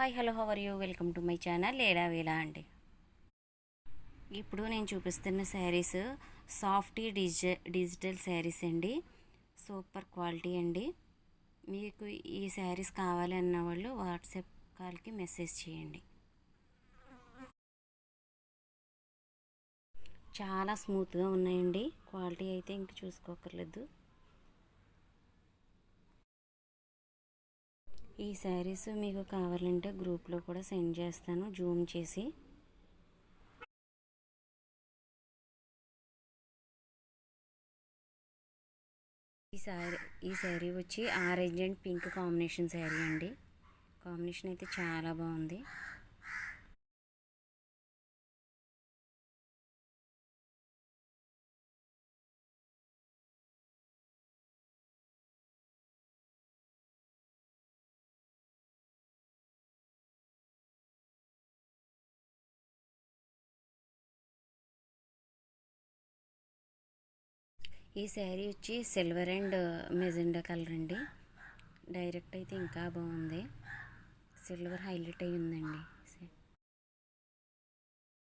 Hi hello how are you welcome to my channel లేలా వేలా అండి. ఇప్పుడు నేను చూపిస్తున్న శారీస్ సాఫ్టీ డిజిటల్ శారీస్ అండి. సూపర్ క్వాలిటీ అండి. మీకు ఈ శారీస్ కావాలి అన్న వాళ్ళు వాట్సాప్ కాల్కి మెసేజ్ చేయండి. చాలా స్మూత్గా ఉన్నాయండి. క్వాలిటీ అయితే ఇంక చూసుకోకర్లేదు. ఈ శారీస్ మీకు కావాలంటే గ్రూప్లో కూడా సెండ్ చేస్తాను జూమ్ చేసి. ఈ శారీ వచ్చి orange and pink combination sari అండి. కాంబినేషన్ అయితే చాలా బాగుంది. ఈ శారీ వచ్చి సిల్వర్ అండ్ మెజెండా కలర్ అండి. డైరెక్ట్ అయితే ఇంకా బాగుంది. సిల్వర్ హైలైట్ అయ్యి ఉందండి.